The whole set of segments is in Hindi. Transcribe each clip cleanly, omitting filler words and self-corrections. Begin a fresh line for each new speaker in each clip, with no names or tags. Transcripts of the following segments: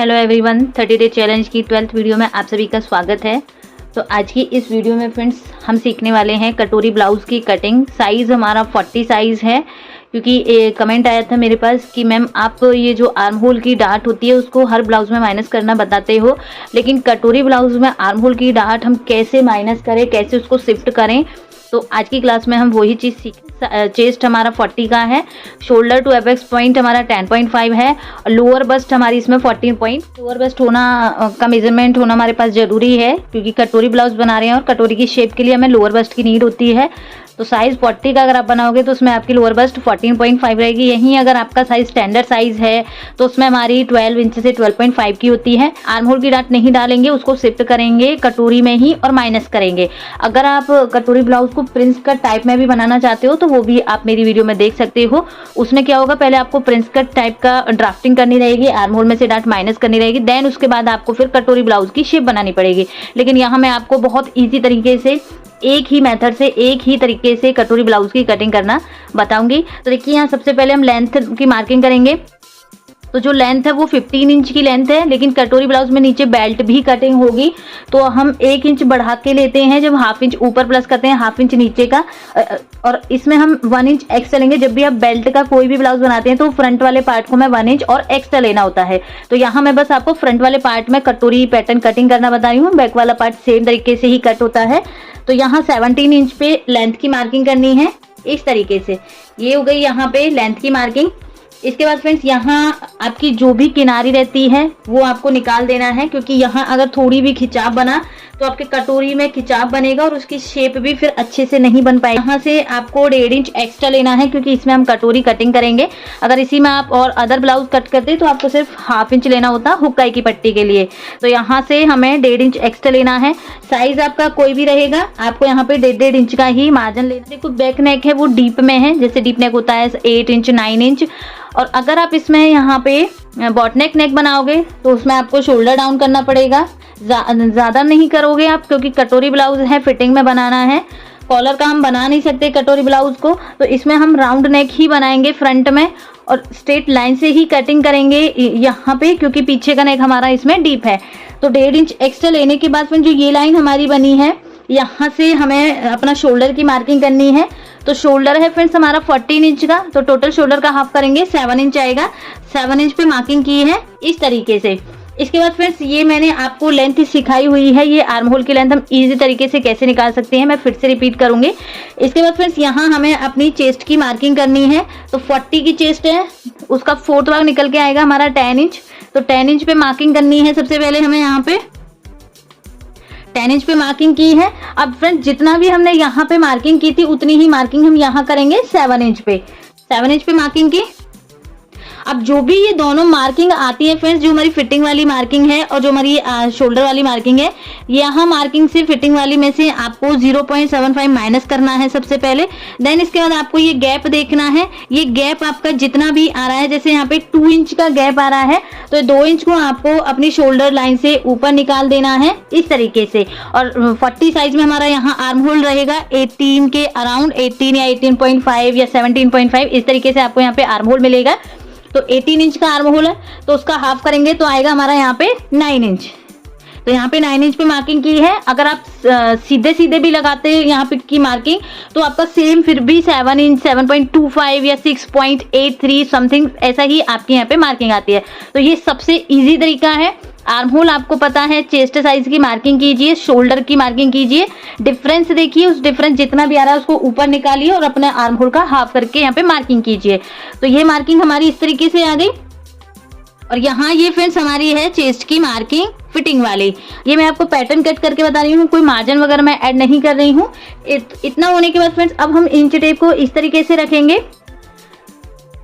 हेलो एवरीवन, 30 डे चैलेंज की 12th वीडियो में आप सभी का स्वागत है। तो आज की इस वीडियो में फ्रेंड्स हम सीखने वाले हैं कटोरी ब्लाउज़ की कटिंग। साइज़ हमारा 40 साइज़ है, क्योंकि कमेंट आया था मेरे पास कि मैम आप ये जो आर्म होल की डार्ट होती है उसको हर ब्लाउज़ में माइनस करना बताते हो, लेकिन कटोरी ब्लाउज़ में आर्म होल की डार्ट हम कैसे माइनस करें, कैसे उसको शिफ्ट करें। तो आज की क्लास में हम वही चीज़ सीख। चेस्ट हमारा 40 का है, शोल्डर टू एपेक्स पॉइंट हमारा 10.5 है और लोअर बस्ट हमारी इसमें 14 पॉइंट। लोअर बस्ट होना का मेजरमेंट होना हमारे पास ज़रूरी है, क्योंकि कटोरी ब्लाउज बना रहे हैं और कटोरी की शेप के लिए हमें लोअर बस्ट की नीड होती है। तो साइज़ 40 का अगर आप बनाओगे तो उसमें आपकी लोअर बस्ट 14.5 रहेगी। यहीं अगर आपका साइज़ स्टैंडर्ड साइज़ है तो उसमें हमारी 12 इंच से 12.5 की होती है। आर्म होल की डार्ट नहीं डालेंगे, उसको शिफ्ट करेंगे कटोरी में ही और माइनस करेंगे। अगर आप कटोरी ब्लाउज को प्रिंस कट टाइप में भी बनाना चाहते हो तो वो भी आप मेरी वीडियो में देख सकते हो। उसमें क्या होगा, पहले आपको प्रिंस कट टाइप का ड्राफ्टिंग करनी रहेगी, आर्म होल में से डार्ट माइनस करनी रहेगी, देन उसके बाद आपको फिर कटोरी ब्लाउज की शेप बनानी पड़ेगी। लेकिन यहाँ मैं आपको बहुत ईजी तरीके से एक ही मेथड से एक ही तरीके से कटोरी ब्लाउज की कटिंग करना बताऊंगी। तो देखिए यहाँ सबसे पहले हम लेंथ की मार्किंग करेंगे। तो जो लेंथ है वो 15 इंच की लेंथ है, लेकिन कटोरी ब्लाउज में नीचे बेल्ट भी कटिंग होगी तो हम 1 इंच बढ़ा के लेते हैं। जब हाफ इंच ऊपर प्लस करते हैं हाफ इंच नीचे का, और इसमें हम 1 इंच एक्स्ट्रा लेंगे। जब भी आप बेल्ट का कोई भी ब्लाउज बनाते हैं तो फ्रंट वाले पार्ट को मैं 1 इंच और एक्स्ट्रा लेना होता है। तो यहाँ मैं बस आपको फ्रंट वाले पार्ट में कटोरी पैटर्न कटिंग करना बता रही हूँ, बैक वाला पार्ट सेम तरीके से ही कट होता है। तो यहाँ 17 इंच पे लेंथ की मार्किंग करनी है इस तरीके से। ये हो गई यहाँ पे लेंथ की मार्किंग। इसके बाद फ्रेंड्स यहाँ आपकी जो भी किनारी रहती है वो आपको निकाल देना है, क्योंकि यहाँ अगर थोड़ी भी खिंचाव बना तो आपके कटोरी में खिंचाव बनेगा और उसकी शेप भी फिर अच्छे से नहीं बन पाएगी। यहाँ से आपको 1.5 इंच एक्स्ट्रा लेना है, क्योंकि इसमें हम कटोरी कटिंग करेंगे। अगर इसी में आप और अदर ब्लाउज कट करते तो आपको सिर्फ हाफ इंच लेना होता हुक्काई की पट्टी के लिए। तो यहाँ से हमें 1.5 इंच एक्स्ट्रा लेना है। साइज आपका कोई भी रहेगा, आपको यहाँ पे 1.5 इंच का ही मार्जिन लेना। देखो बैक नेक है वो डीप में है, जैसे डीप नेक होता है 8 इंच 9 इंच। और अगर आप इसमें यहाँ पे बॉट नेक बनाओगे तो उसमें आपको शोल्डर डाउन करना पड़ेगा। ज़्यादा नहीं करोगे आप, क्योंकि कटोरी ब्लाउज है फिटिंग में बनाना है। कॉलर का हम बना नहीं सकते कटोरी ब्लाउज को, तो इसमें हम राउंड नेक ही बनाएंगे फ्रंट में और स्ट्रेट लाइन से ही कटिंग करेंगे यहाँ पे, क्योंकि पीछे का नेक हमारा इसमें डीप है। तो 1.5 इंच एक्स्ट्रा लेने के बाद फिर जो ये लाइन हमारी बनी है यहाँ से हमें अपना शोल्डर की मार्किंग करनी है। तो शोल्डर है फ्रेंड्स हमारा 14 इंच का, तो टोटल शोल्डर का हाफ करेंगे 7 इंच आएगा। 7 इंच पे मार्किंग की है इस तरीके से। इसके बाद फ्रेंड्स ये मैंने आपको लेंथ सिखाई हुई है, ये आर्म होल की लेंथ हम इजी तरीके से कैसे निकाल सकते हैं मैं फिर से रिपीट करूंगी। इसके बाद फ्रेंड्स यहाँ हमें अपनी चेस्ट की मार्किंग करनी है। तो 40 की चेस्ट है, उसका 4th भाग निकल के आएगा हमारा 10 इंच। तो 10 इंच पे मार्किंग करनी है। सबसे पहले हमें यहाँ पे 10 इंच पे मार्किंग की है। अब फ्रेंड्स जितना भी हमने यहाँ पे मार्किंग की थी उतनी ही मार्किंग हम यहाँ करेंगे 7 इंच पे। 7 इंच पे मार्किंग की। अब जो भी ये दोनों मार्किंग आती है फ्रेंड्स, जो हमारी फिटिंग वाली मार्किंग है और जो हमारी शोल्डर वाली मार्किंग है, यहाँ मार्किंग से फिटिंग वाली में से आपको 0.75 माइनस करना है सबसे पहले। देन इसके बाद आपको ये गैप देखना है। ये गैप आपका जितना भी आ रहा है, जैसे यहाँ पे 2 इंच का गैप आ रहा है तो 2 इंच को आपको अपनी शोल्डर लाइन से ऊपर निकाल देना है इस तरीके से। और 40 साइज में हमारा यहाँ आर्म होल रहेगा 18 के अराउंड, 18 या 18.5 या 17.5 इस तरीके से आपको यहाँ पे आर्म होल मिलेगा। तो 18 इंच का आर्म होल है तो उसका हाफ करेंगे तो आएगा हमारा यहाँ पे 9 इंच। तो यहाँ पे 9 इंच पे मार्किंग की है। अगर आप सीधे सीधे भी लगाते हैं यहाँ पे की मार्किंग तो आपका सेम फिर भी 7 इंच 7.25 या 6.83 समथिंग ऐसा ही आपकी यहाँ पे मार्किंग आती है। तो ये सबसे इजी तरीका है। आर्म होल आपको पता है, चेस्ट साइज की मार्किंग कीजिए, शोल्डर की मार्किंग कीजिए, डिफरेंस देखिए, उस डिफरेंस जितना भी आ रहा है उसको ऊपर निकालिए और अपने आर्म होल का हाफ करके यहाँ पे मार्किंग कीजिए। तो ये मार्किंग हमारी इस तरीके से आ गई। और यहाँ ये फ्रेंड्स हमारी है चेस्ट की मार्किंग फिटिंग वाली। ये मैं आपको पैटर्न कट करके बता रही हूँ, कोई मार्जिन वगैरह मैं ऐड नहीं कर रही हूँ। इतना होने के बाद फ्रेंड्स अब हम इंच टेप को इस तरीके से रखेंगे।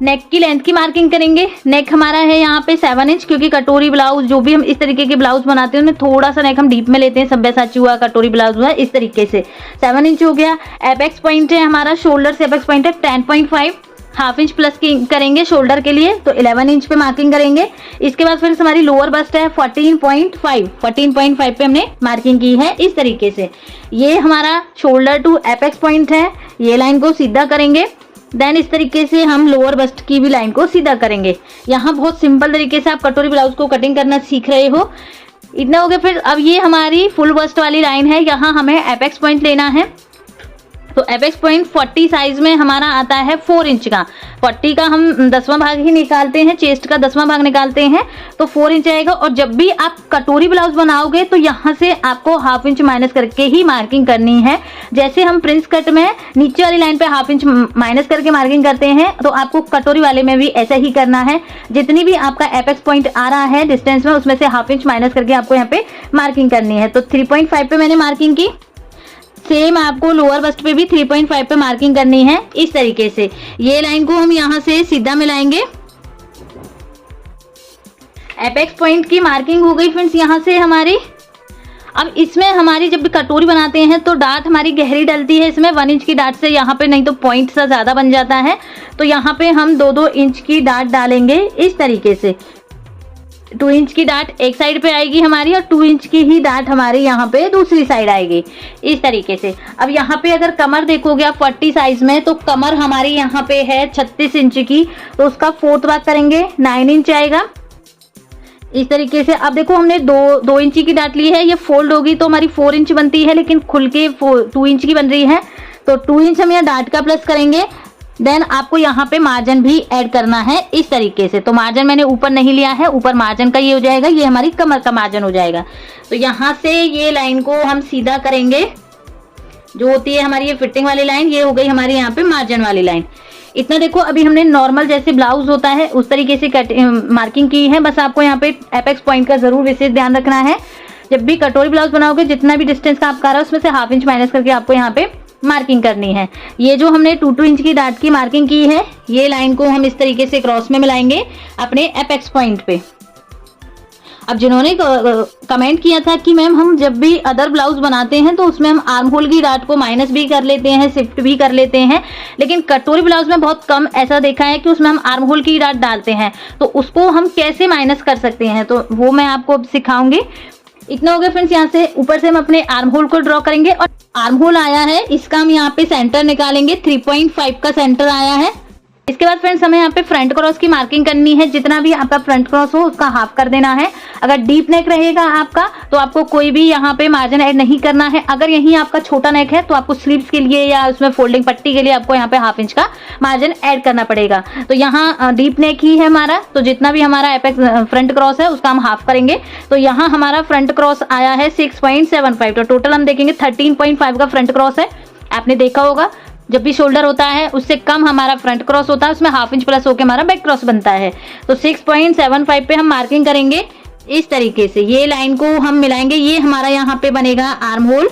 नेक की लेंथ की मार्किंग करेंगे। नेक हमारा है यहाँ पे 7 इंच, क्योंकि कटोरी ब्लाउज जो भी हम इस तरीके के ब्लाउज बनाते हैं उनमें थोड़ा सा नेक हम डीप में लेते हैं। सब्यासाची हुआ, कटोरी ब्लाउज हुआ, इस तरीके से 7 इंच हो गया। एपेक्स पॉइंट है हमारा, शोल्डर से एपेक्स पॉइंट है 10.5, हाफ इंच प्लस करेंगे शोल्डर के लिए, तो 11 इंच पे मार्किंग करेंगे। इसके बाद फिर हमारी लोअर बस्ट है 14.5 पे हमने मार्किंग की है इस तरीके से। ये हमारा शोल्डर टू एपेक्स पॉइंट है, ये लाइन को सीधा करेंगे। देन इस तरीके से हम लोअर बस्ट की भी लाइन को सीधा करेंगे। यहाँ बहुत सिंपल तरीके से आप कटोरी ब्लाउज को कटिंग करना सीख रहे हो। इतना हो गया। फिर अब ये हमारी फुल बस्ट वाली लाइन है, यहाँ हमें एपेक्स पॉइंट लेना है। तो एपेक्स पॉइंट 40 साइज में हमारा आता है 4 इंच का। 40 का हम 10वां भाग ही निकालते हैं, चेस्ट का 10वां भाग निकालते हैं, तो 4 इंच आएगा। और जब भी आप कटोरी ब्लाउज बनाओगे तो यहाँ से आपको ½ इंच माइनस करके ही मार्किंग करनी है। जैसे हम प्रिंस कट में नीचे वाली लाइन पे ½ इंच माइनस करके मार्किंग करते हैं, तो आपको कटोरी वाले में भी ऐसा ही करना है। जितनी भी आपका एपेक्स पॉइंट आ रहा है डिस्टेंस में, उसमें से ½ इंच माइनस करके आपको यहाँ पे मार्किंग करनी है। तो 3.5 पे मैंने मार्किंग की। सेम आपको लोअर बस्ट पे भी 3.5 पे मार्किंग करनी है। इस तरीके से ये लाइन को हम यहाँ से सीधा मिलाएंगे। एपेक्स पॉइंट की मार्किंग हो गई फ्रेंड्स यहाँ से हमारी। अब इसमें हमारी जब भी कटोरी बनाते हैं तो डार्ट हमारी गहरी डलती है इसमें, 1 इंच की डार्ट से यहाँ पे, नहीं तो पॉइंट सा ज्यादा बन जाता है। तो यहाँ पे हम 2-2 इंच की डार्ट डालेंगे इस तरीके से। 2 इंच की डार्ट एक साइड पे आएगी हमारी और 2 इंच की ही डार्ट हमारी यहाँ पे दूसरी साइड आएगी इस तरीके से। अब यहाँ पे अगर कमर देखोगे आप 40 साइज में, तो कमर हमारी यहाँ पे है 36 इंच की, तो उसका 4th भाग करेंगे, 9 इंच आएगा इस तरीके से। अब देखो हमने 2 इंची की डार्ट ली है, ये फोल्ड होगी तो हमारी 4 इंच बनती है, लेकिन खुल के 2 इंच की बन रही है। तो 2 इंच हम यहाँ डार्ट का प्लस करेंगे। देन आपको यहाँ पे मार्जिन भी ऐड करना है इस तरीके से। तो मार्जिन मैंने ऊपर नहीं लिया है, ऊपर मार्जिन का ये हो जाएगा, ये हमारी कमर का मार्जिन हो जाएगा। तो यहाँ से ये लाइन को हम सीधा करेंगे, जो होती है हमारी ये फिटिंग वाली लाइन, ये हो गई हमारी यहाँ पे मार्जिन वाली लाइन। इतना देखो अभी हमने नॉर्मल जैसे ब्लाउज होता है उस तरीके से मार्किंग की है। बस आपको यहाँ पे एपेक्स पॉइंट का जरूर विशेष ध्यान रखना है। जब भी कटोरी ब्लाउज बनाओगे, जितना भी डिस्टेंस का आपका आ रहा है उसमें से ½ इंच माइनस करके आपको यहाँ पे मार्किंग करनी है। ये जो हमने 2-2 इंच की डार्ट की मार्किंग की है, ये लाइन को हम इस तरीके से क्रॉस में मिलाएंगे अपने एपेक्स पॉइंट पे। अब जिन्होंने कमेंट किया था कि मैम हम जब भी अदर ब्लाउज बनाते हैं तो उसमें हम आर्म होल की डार्ट को माइनस भी कर लेते हैं, शिफ्ट भी कर लेते हैं, लेकिन कटोरी ब्लाउज में बहुत कम ऐसा देखा है कि उसमें हम आर्म होल की डार्ट डालते हैं। तो उसको हम कैसे माइनस कर सकते हैं, तो वो मैं आपको अब सिखाऊंगी। इतना हो गया फ्रेंड्स। यहाँ से ऊपर से हम अपने आर्म होल को ड्रॉ करेंगे और आर्म होल आया है, इसका हम यहाँ पे सेंटर निकालेंगे। 3.5 का सेंटर आया है। इसके बाद फ्रेंड्स हमें यहाँ पे फ्रंट क्रॉस की मार्किंग करनी है। जितना भी आपका फ्रंट क्रॉस हो उसका ½ कर देना है। अगर डीप नेक रहेगा आपका तो आपको कोई भी यहाँ पे मार्जिन ऐड नहीं करना है। अगर यही आपका छोटा नेक है तो आपको स्लीव्स के लिए या उसमें फोल्डिंग पट्टी के लिए आपको यहाँ पे ½ इंच का मार्जिन ऐड करना पड़ेगा। तो यहाँ डीप नेक ही है हमारा, तो जितना भी हमारा एपेक्स फ्रंट क्रॉस है उसका हम ½ करेंगे। तो यहाँ हमारा फ्रंट क्रॉस आया है 6.75। तो टोटल हम देखेंगे 13.5 का फ्रंट क्रॉस है। आपने देखा होगा जब भी शोल्डर होता है उससे कम हमारा फ्रंट क्रॉस होता है, उसमें ½ इंच प्लस होकर हमारा बैक क्रॉस बनता है। तो 6.75 पे हम मार्किंग करेंगे इस तरीके से। ये लाइन को हम मिलाएंगे, ये हमारा यहाँ पे बनेगा आर्म होल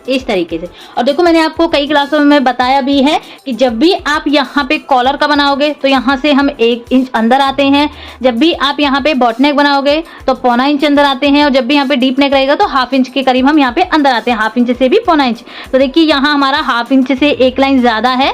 इस तरीके से। और देखो मैंने आपको कई क्लासों में बताया भी है कि जब भी आप यहाँ पे कॉलर का बनाओगे तो यहाँ से हम 1 इंच अंदर आते हैं। जब भी आप यहाँ पे बॉट नेक बनाओगे तो 1.25 इंच अंदर आते हैं। और जब भी यहाँ पे डीप नेक रहेगा तो ½ इंच के करीब हम यहाँ पे अंदर आते हैं, ½ इंच से भी 1.25 इंच। तो देखिए यहाँ हमारा ½ इंच से एक लाइन ज्यादा है,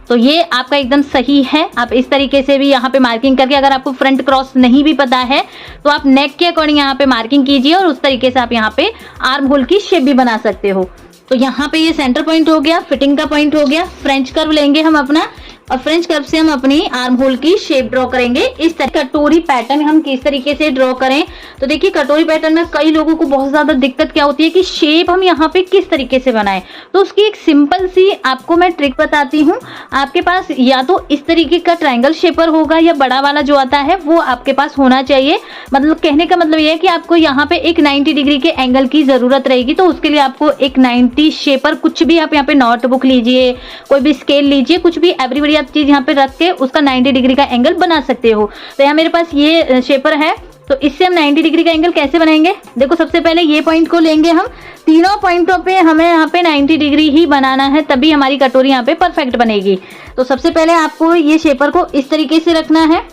तो ये आपका एकदम सही है। आप इस तरीके से भी यहाँ पे मार्किंग करके, अगर आपको फ्रंट क्रॉस नहीं भी पता है तो आप नेक के अकॉर्डिंग यहाँ पे मार्किंग कीजिए और उस तरीके से आप यहाँ पे आर्म होल की शेप भी बना सकते हो। तो यहाँ पे ये सेंटर पॉइंट हो गया, फिटिंग का पॉइंट हो गया। फ्रेंच कर्व लेंगे हम अपना और फ्रेंच कर्व से हम अपनी आर्म होल की शेप ड्रॉ करेंगे। इस तरह कटोरी पैटर्न हम किस तरीके से ड्रॉ करें, तो देखिए कटोरी पैटर्न में कई लोगों को बहुत ज्यादा दिक्कत क्या होती है कि शेप हम यहाँ पे किस तरीके से बनाएं। तो उसकी एक सिंपल सी आपको मैं ट्रिक बताती हूँ। आपके पास या तो इस तरीके का ट्रायंगल शेपर होगा या बड़ा वाला जो आता है वो आपके पास होना चाहिए। मतलब कहने का मतलब ये है कि आपको यहाँ पे एक 90 डिग्री के एंगल की जरूरत रहेगी। तो उसके लिए आपको एक 90 शेपर, कुछ भी आप यहाँ पे नोटबुक लीजिए, कोई भी स्केल लीजिए, कुछ भी एवरीबडी आप चीज यहाँ पे रख के उसका 90 डिग्री का एंगल बना सकते हो। तो यहाँ मेरे पास ये शेपर है, तो इससे हम 90 डिग्री का एंगल कैसे बनाएंगे। देखो सबसे पहले ये पॉइंट को लेंगे हम, तीनों पॉइंटों पे हमें यहाँ पे 90 डिग्री ही बनाना है, तभी हमारी कटोरी यहाँ पे परफेक्ट बनेगी। तो सबसे पहले आपको ये शेपर को इस तरीके से रखना है।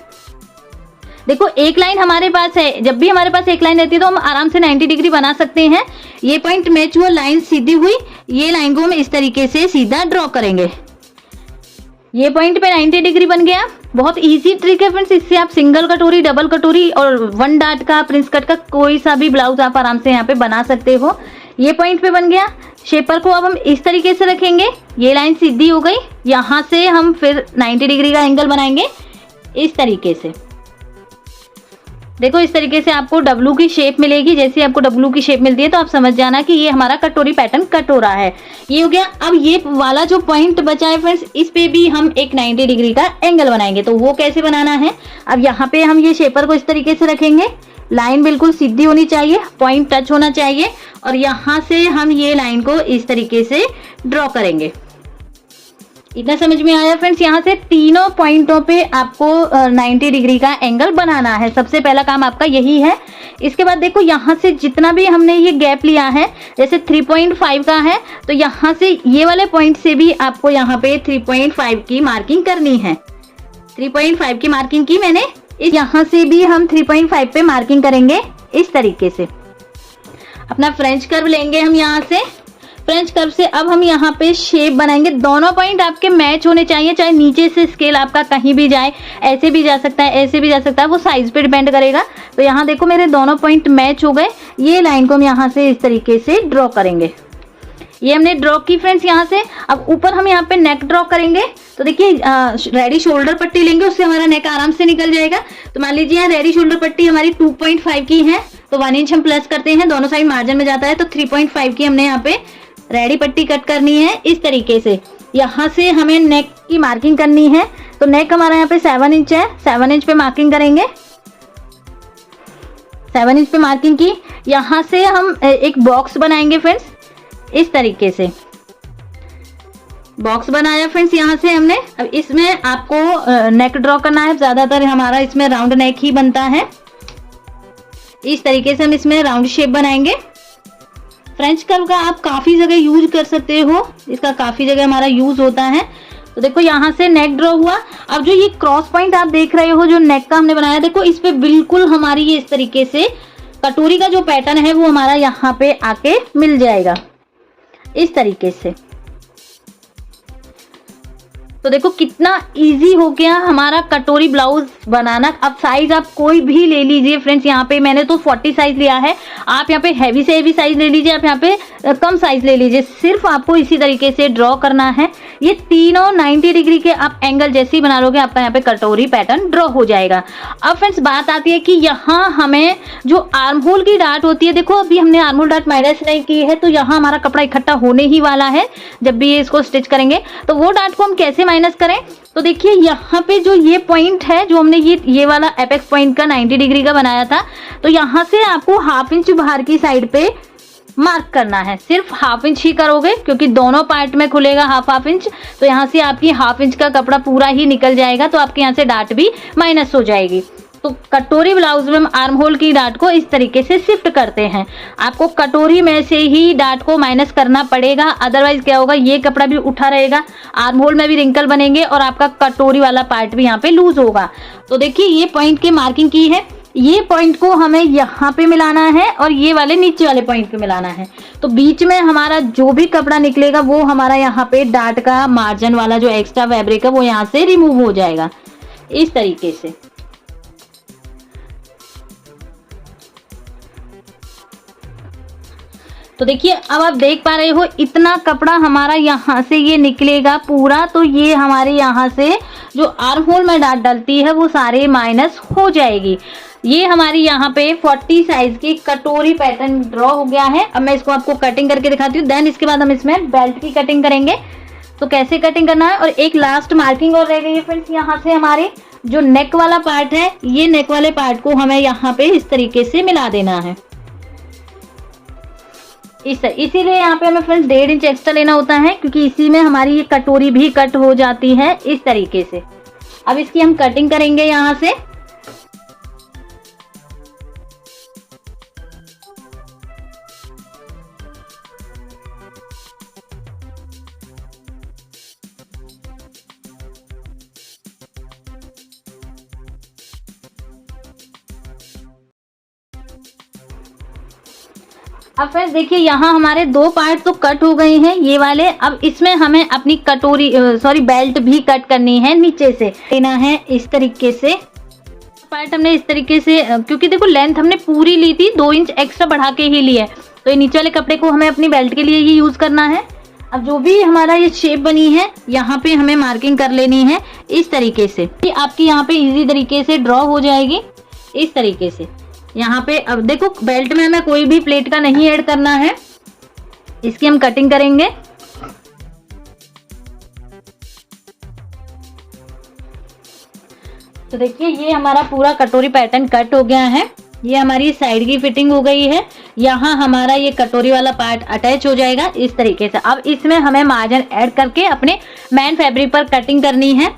देखो एक लाइन हमारे पास है, जब भी हमारे पास एक लाइन रहती है तो हम आराम से 90 डिग्री बना सकते हैं। ये पॉइंट मैच हुआ, लाइन सीधी हुई, ये लाइन को हम इस तरीके से सीधा ड्रॉ करेंगे। ये पॉइंट पे 90 डिग्री बन गया। बहुत इजी ट्रिक है फ्रेंड्स, इससे आप सिंगल कटोरी, डबल कटोरी और 1 डार्ट का, प्रिंस कट का कोई सा भी ब्लाउज आप आराम से यहाँ पे बना सकते हो। ये पॉइंट पे बन गया। शेपर को अब हम इस तरीके से रखेंगे, ये लाइन सीधी हो गई। यहाँ से हम फिर 90 डिग्री का एंगल बनाएंगे इस तरीके से। देखो इस तरीके से आपको डब्लू की शेप मिलेगी। जैसे आपको डब्लू की शेप मिलती है तो आप समझ जाना कि ये हमारा कटोरी पैटर्न कट हो रहा है। ये हो गया। अब ये वाला जो पॉइंट बचा है फ्रेंड्स, इस पे भी हम एक 90 डिग्री का एंगल बनाएंगे। तो वो कैसे बनाना है, अब यहाँ पे हम ये शेपर को इस तरीके से रखेंगे, लाइन बिल्कुल सीधी होनी चाहिए, पॉइंट टच होना चाहिए, और यहाँ से हम ये लाइन को इस तरीके से ड्रॉ करेंगे। इतना समझ में आया फ्रेंड्स। यहाँ से तीनों पॉइंटों पे आपको 90 डिग्री का एंगल बनाना है। सबसे पहला काम आपका यही है। इसके बाद देखो यहाँ से जितना भी हमने ये गैप लिया है, जैसे 3.5 का है, तो यहाँ से ये वाले पॉइंट से भी आपको यहाँ पे 3.5 की मार्किंग करनी है। 3.5 की मार्किंग की मैंने, यहाँ से भी हम 3.5 पे मार्किंग करेंगे इस तरीके से। अपना फ्रेंच कर्व लेंगे हम यहाँ से। फ्रेंच कर्व से अब हम यहाँ पे शेप बनाएंगे। दोनों पॉइंट आपके मैच होने चाहिए, चाहे नीचे से स्केल आपका कहीं भी जाए, ऐसे भी जा सकता है, ऐसे भी जा सकता है, वो साइज पे डिपेंड करेगा। तो यहाँ देखो मेरे दोनों पॉइंट मैच हो गए। ये लाइन को हम यहाँ से इस तरीके से ड्रॉ करेंगे। ये हमने ड्रॉ की फ्रेंड्स यहाँ से। अब ऊपर हम यहाँ पे नेक ड्रॉ करेंगे। तो देखिए रेडी शोल्डर पट्टी लेंगे, उससे हमारा नेक आराम से निकल जाएगा। तो मान लीजिए यहाँ रेडी शोल्डर पट्टी हमारी 2.5 की है, तो 1 इंच हम प्लस करते हैं, दोनों साइड मार्जिन में जाता है। तो 3.5 की हमने यहाँ पे रेडी पट्टी कट करनी है इस तरीके से। यहाँ से हमें नेक की मार्किंग करनी है। तो नेक हमारा यहाँ पे 7 इंच है, 7 इंच पे मार्किंग करेंगे। 7 इंच पे मार्किंग की। यहाँ से हम एक बॉक्स बनाएंगे फ्रेंड्स इस तरीके से। बॉक्स बनाया फ्रेंड्स यहाँ से हमने। अब इसमें आपको नेक ड्रॉ करना है। ज्यादातर हमारा इसमें राउंड नेक ही बनता है। इस तरीके से हम इसमें राउंड शेप बनाएंगे। फ्रेंच कर्व का आप काफी जगह यूज कर सकते हो, इसका काफी जगह हमारा यूज होता है। तो देखो यहाँ से नेक ड्रॉ हुआ। अब जो ये क्रॉस पॉइंट आप देख रहे हो जो नेक का हमने बनाया, देखो इस पे बिल्कुल हमारी ये इस तरीके से कटोरी का जो पैटर्न है वो हमारा यहाँ पे आके मिल जाएगा इस तरीके से। तो देखो कितना इजी हो गया हमारा कटोरी ब्लाउज बनाना। अब साइज आप कोई भी ले लीजिए फ्रेंड्स। यहाँ पे मैंने तो 40 साइज लिया है, आप यहाँ पे हैवी से हैवी साइज ले लीजिए, आप यहाँ पे कम साइज ले लीजिए। सिर्फ आपको इसी तरीके से ड्रॉ करना है। ये तीनों 90 डिग्री के आप एंगल जैसे ही बना लोगे, आपका यहाँ पे कटोरी पैटर्न ड्रॉ हो जाएगा। अब फ्रेंड्स बात आती है कि यहाँ हमें जो आर्म होल की डाट होती है, देखो अभी हमने आर्म होल डाट माइनस नहीं की है, तो यहाँ हमारा कपड़ा इकट्ठा होने ही वाला है जब भी ये इसको स्टिच करेंगे। तो वो डाट को हम कैसे माइनस करें, तो देखिए यहाँ पे जो ये पॉइंट है, जो हमने ये वाला एपेक्स पॉइंट का 90 डिग्री का बनाया था, तो यहाँ से आपको 1/2 इंच बाहर की साइड पे मार्क करना है। सिर्फ 1/2 इंच ही करोगे क्योंकि दोनों पार्ट में खुलेगा 1/2 इंच। तो यहाँ से आपकी 1/2 इंच का कपड़ा पूरा ही निकल जाएगा, तो आपके यहाँ से डाट भी माइनस हो जाएगी। तो कटोरी ब्लाउज में हम आर्म होल की डाट को इस तरीके से शिफ्ट करते हैं। आपको कटोरी में से ही डाट को माइनस करना पड़ेगा, अदरवाइज क्या होगा, ये कपड़ा भी उठा रहेगा, आर्म होल में भी रिंकल बनेंगे और आपका कटोरी वाला पार्ट भी यहाँ पे लूज होगा। तो देखिए ये पॉइंट की मार्किंग की है, ये पॉइंट को हमें यहाँ पे मिलाना है और ये वाले नीचे वाले पॉइंट पे मिलाना है। तो बीच में हमारा जो भी कपड़ा निकलेगा वो हमारा यहाँ पे डाट का मार्जिन वाला जो एक्स्ट्रा फैब्रिक है वो यहाँ से रिमूव हो जाएगा इस तरीके से। तो देखिए अब आप देख पा रहे हो इतना कपड़ा हमारा यहाँ से ये निकलेगा पूरा। तो ये हमारे यहाँ से जो आर्म होल में डाट डलती है वो सारे माइनस हो जाएगी। ये हमारी यहाँ पे 40 साइज की कटोरी पैटर्न ड्रॉ हो गया है। अब मैं इसको आपको कटिंग करके दिखाती हूँ, देन इसके बाद हम इसमें बेल्ट की कटिंग करेंगे। तो कैसे कटिंग करना है, और एक लास्ट मार्किंग और रह गई है फ्रेंड्स। यहाँ से हमारे जो नेक वाला पार्ट है, ये नेक वाले पार्ट को हमें यहाँ पे इस तरीके से मिला देना है इसीलिए यहाँ पे हमें फ्रेंड्स 1.5 इंच एक्स्ट्रा लेना होता है, क्योंकि इसी में हमारी ये कटोरी भी कट हो जाती है इस तरीके से। अब इसकी हम कटिंग करेंगे यहाँ से। अब फ्रेंड्स देखिए यहाँ हमारे 2 पार्ट तो कट हो गए हैं ये वाले। अब इसमें हमें अपनी कटोरी बेल्ट भी कट करनी है, नीचे से लेना है इस तरीके से। पार्ट हमने इस तरीके से, क्योंकि देखो लेंथ हमने पूरी ली थी, 2 इंच एक्स्ट्रा बढ़ा के ही ली है। तो ये नीचे वाले कपड़े को हमें अपनी बेल्ट के लिए ही यूज करना है। अब जो भी हमारा ये शेप बनी है यहाँ पे हमें मार्किंग कर लेनी है इस तरीके से कि आपकी यहाँ पे इजी तरीके से ड्रॉ हो जाएगी इस तरीके से। यहाँ पे अब देखो बेल्ट में हमें कोई भी प्लेट का नहीं ऐड करना है, इसकी हम कटिंग करेंगे। तो देखिए ये हमारा पूरा कटोरी पैटर्न कट हो गया है। ये हमारी साइड की फिटिंग हो गई है। यहाँ हमारा ये कटोरी वाला पार्ट अटैच हो जाएगा इस तरीके से। अब इसमें हमें मार्जिन ऐड करके अपने मेन फैब्रिक पर कटिंग करनी है।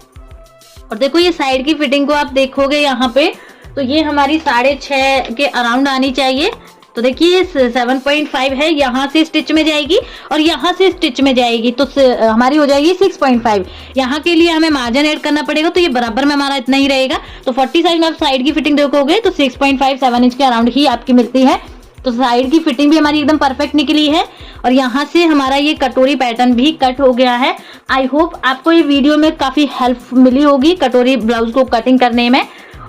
और देखो ये साइड की फिटिंग को आप देखोगे यहाँ पे, तो ये हमारी 6.5 के अराउंड आनी चाहिए। तो देखिए 7.5 है, यहाँ से स्टिच में जाएगी और यहाँ से स्टिच में जाएगी, तो हमारी हो जाएगी 6.5। यहाँ के लिए हमें मार्जिन ऐड करना पड़ेगा, तो ये बराबर में हमारा इतना ही रहेगा। तो 40 साइज में आप साइड की फिटिंग देखोगे तो 6.5-7 इंच के अराउंड ही आपकी मिलती है। तो साइड की फिटिंग भी हमारी एकदम परफेक्ट निकली है और यहाँ से हमारा ये कटोरी पैटर्न भी कट हो गया है। आई होप आपको ये वीडियो में काफी हेल्प मिली होगी कटोरी ब्लाउज को कटिंग करने में।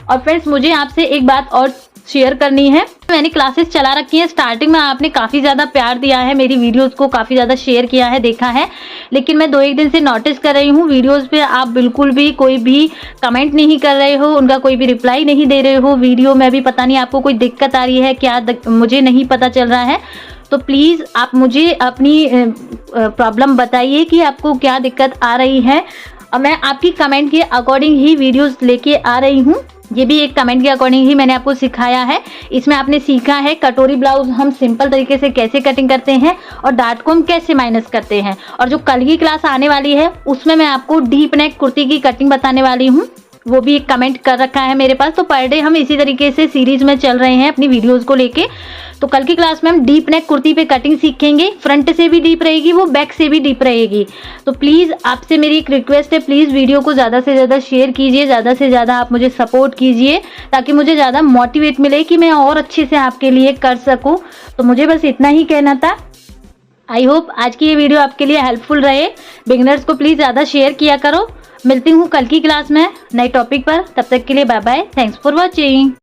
और फ्रेंड्स मुझे आपसे एक बात और शेयर करनी है, मैंने क्लासेस चला रखी है। स्टार्टिंग में आपने काफ़ी ज़्यादा प्यार दिया है, मेरी वीडियोस को काफ़ी ज़्यादा शेयर किया है, देखा है, लेकिन मैं 2-1 दिन से नोटिस कर रही हूँ वीडियोस पे आप बिल्कुल भी कोई भी कमेंट नहीं कर रहे हो, उनका कोई भी रिप्लाई नहीं दे रहे हो। वीडियो में भी पता नहीं आपको कोई दिक्कत आ रही है क्या, मुझे नहीं पता चल रहा है। तो प्लीज़ आप मुझे अपनी प्रॉब्लम बताइए कि आपको क्या दिक्कत आ रही है और मैं आपकी कमेंट के अकॉर्डिंग ही वीडियोस लेके आ रही हूँ। ये भी एक कमेंट के अकॉर्डिंग ही मैंने आपको सिखाया है। इसमें आपने सीखा है कटोरी ब्लाउज हम सिंपल तरीके से कैसे कटिंग करते हैं और डार्ट को हम कैसे माइनस करते हैं। और जो कल की क्लास आने वाली है उसमें मैं आपको डीप नेक कुर्ती की कटिंग बताने वाली हूँ, वो भी एक कमेंट कर रखा है मेरे पास। तो पर डे हम इसी तरीके से सीरीज में चल रहे हैं अपनी वीडियोस को लेके। तो कल की क्लास में हम डीप नेक कुर्ती पे कटिंग सीखेंगे, फ्रंट से भी डीप रहेगी, वो बैक से भी डीप रहेगी। तो प्लीज़ आपसे मेरी एक रिक्वेस्ट है, प्लीज़ वीडियो को ज़्यादा से ज़्यादा शेयर कीजिए, ज़्यादा से ज़्यादा आप मुझे सपोर्ट कीजिए ताकि मुझे ज़्यादा मोटिवेट मिले कि मैं और अच्छे से आपके लिए कर सकूँ। तो मुझे बस इतना ही कहना था। आई होप आज की ये वीडियो आपके लिए हेल्पफुल रहे। बिगिनर्स को प्लीज़ ज़्यादा शेयर किया करो। मिलती हूँ कल की क्लास में नए टॉपिक पर, तब तक के लिए bye bye, thanks for watching.